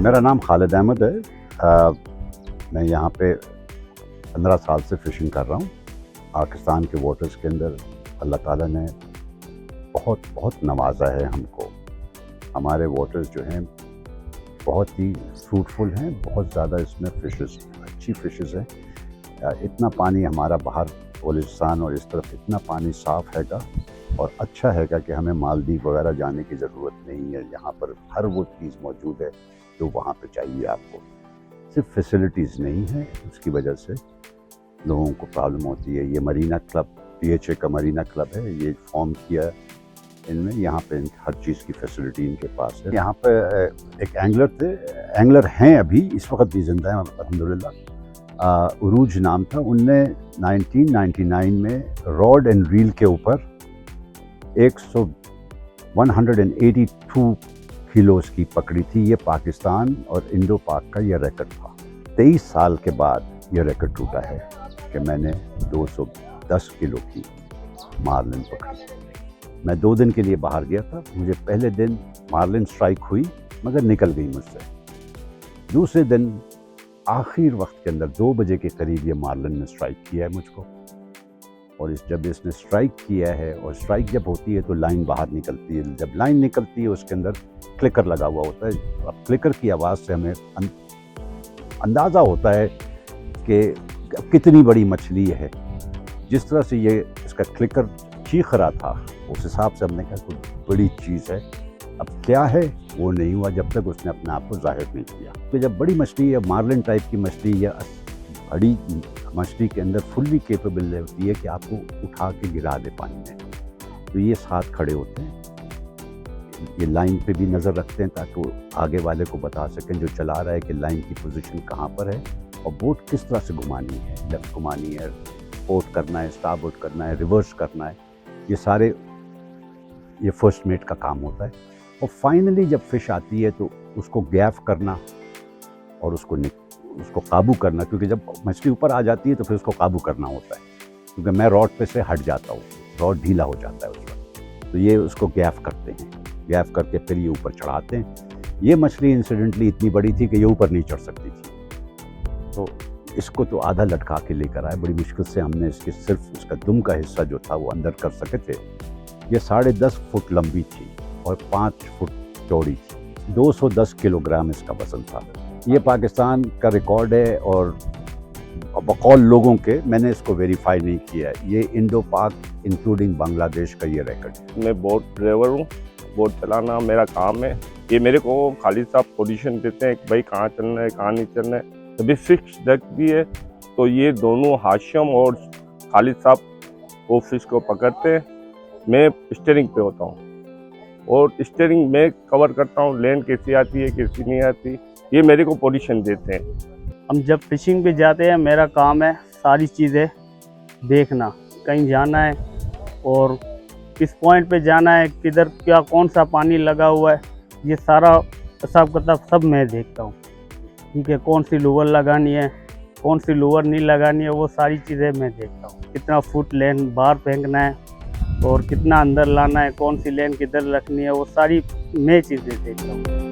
मेरा नाम खालिद अहमद है। मैं यहाँ पे 15 साल से फ़िशिंग कर रहा हूँ। पाकिस्तान के वाटर्स के अंदर अल्लाह ताला ने बहुत बहुत नवाजा है हमको। हमारे वाटर्स जो हैं बहुत ही फ्रूटफुल हैं, बहुत ज़्यादा इसमें फ़िशेस, अच्छी फ़िशेस हैं। इतना पानी हमारा बाहर बलूचिस्तान और इस तरफ इतना पानी साफ़ हैगा और अच्छा हैगा कि हमें मालदीव वगैरह जाने की ज़रूरत नहीं है। यहाँ पर हर वो चीज़ मौजूद है जो वहाँ पे चाहिए आपको। सिर्फ फैसिलिटीज़ नहीं है, उसकी वजह से लोगों को प्रॉब्लम होती है। ये मरीना क्लब, PHA का मरीना क्लब है, ये फॉर्म किया इनमें। यहाँ पे हर चीज़ की फैसिलिटी इनके पास है। यहाँ पे एक एंगलर थे, एंगलर हैं अभी, इस वक्त भी जिंदा है अल्हम्दुलिल्लाह। उरूज नाम था। उनने 1999 में रॉड एंड रील के ऊपर 182 किलोस की पकड़ी थी। ये पाकिस्तान और इंडो पाक का ये रिकॉर्ड था। 23 साल के बाद ये रिकॉर्ड टूटा है कि मैंने 210 किलो की मार्लिन पकड़ी। मैं 2 दिन के लिए बाहर गया था। मुझे पहले दिन मार्लिन स्ट्राइक हुई मगर निकल गई मुझसे। दूसरे दिन आखिर वक्त के अंदर 2 बजे के करीब ये मार्लिन ने स्ट्राइक किया है मुझको। और जब इसने स्ट्राइक किया है, और स्ट्राइक जब होती है तो लाइन बाहर निकलती है। जब लाइन निकलती है उसके अंदर क्लिकर लगा हुआ होता है। अब क्लिकर की आवाज़ से हमें अंदाज़ा होता है कि कितनी बड़ी मछली है। जिस तरह से ये इसका क्लिकर चीख रहा था, उस हिसाब से हमने कहा कोई बड़ी चीज़ है। अब क्या है वो नहीं हुआ जब तक उसने अपने आप को जाहिर नहीं किया। तो जब बड़ी मछली या मार्लिन टाइप की मछली या बड़ी मछली के अंदर फुल्ली केपेबल होती है कि आपको उठा के गिरा दे पानी में, तो ये साथ खड़े होते हैं। ये लाइन पे भी नज़र रखते हैं ताकि वो आगे वाले को बता सकें जो चला रहा है कि लाइन की पोजीशन कहाँ पर है और बोट किस तरह से घुमानी है। लेफ्ट घुमानी है, पोर्ट करना है, स्टारबोर्ड करना है, रिवर्स करना है। ये सारे ये फर्स्ट मेट का काम होता है। और फाइनली जब फ़िश आती है तो उसको गैफ करना और उसको काबू करना, क्योंकि जब मछली ऊपर आ जाती है तो फिर उसको काबू करना होता है। क्योंकि मैं रॉड पे से हट जाता हूँ, रॉड ढीला हो जाता है उस वक्त, तो ये उसको गैफ करते हैं। गैफ करके फिर ये ऊपर चढ़ाते हैं। ये मछली इंसिडेंटली इतनी बड़ी थी कि ये ऊपर नहीं चढ़ सकती थी, तो इसको तो आधा लटका के लेकर आए। बड़ी मुश्किल से हमने इसके सिर्फ उसका दुम का हिस्सा जो था वो अंदर कर सके थे। ये 10.5 फुट लंबी थी और 5 फुट चौड़ी थी। 210 किलोग्राम इसका वज़न था। ये पाकिस्तान का रिकॉर्ड है और बकौल लोगों के, मैंने इसको वेरीफाई नहीं किया है। ये इंडो पाक इंक्लूडिंग बांग्लादेश का ये रिकॉर्ड है। मैं बोट ड्राइवर हूँ, बोट चलाना मेरा काम है। ये मेरे को खालिद साहब पोजीशन देते हैं कि भाई कहाँ चलना है, कहाँ नहीं चलना है। तभी फिक्स डेक भी है, तो ये दोनों हाशिम और खालिद साहब वो फिश को पकड़ते हैं। मैं स्टीयरिंग पे होता हूँ और स्टीयरिंग में कवर करता हूँ, लैंड कैसी आती है कैसी नहीं आती, ये मेरे को पोजीशन देते हैं। हम जब फिशिंग पे जाते हैं, मेरा काम है सारी चीज़ें देखना, कहीं जाना है और किस पॉइंट पे जाना है, किधर क्या कौन सा पानी लगा हुआ है, ये सारा हिसाब किताब सब मैं देखता हूँ। ठीक है, कौन सी लूवर लगानी है, कौन सी लूवर नहीं लगानी है, वो सारी चीज़ें मैं देखता हूँ। कितना फुट लेन बाहर फेंकना है और कितना अंदर लाना है, कौन सी लेन किधर रखनी है, वो सारी मैं चीज़ें देखता हूँ।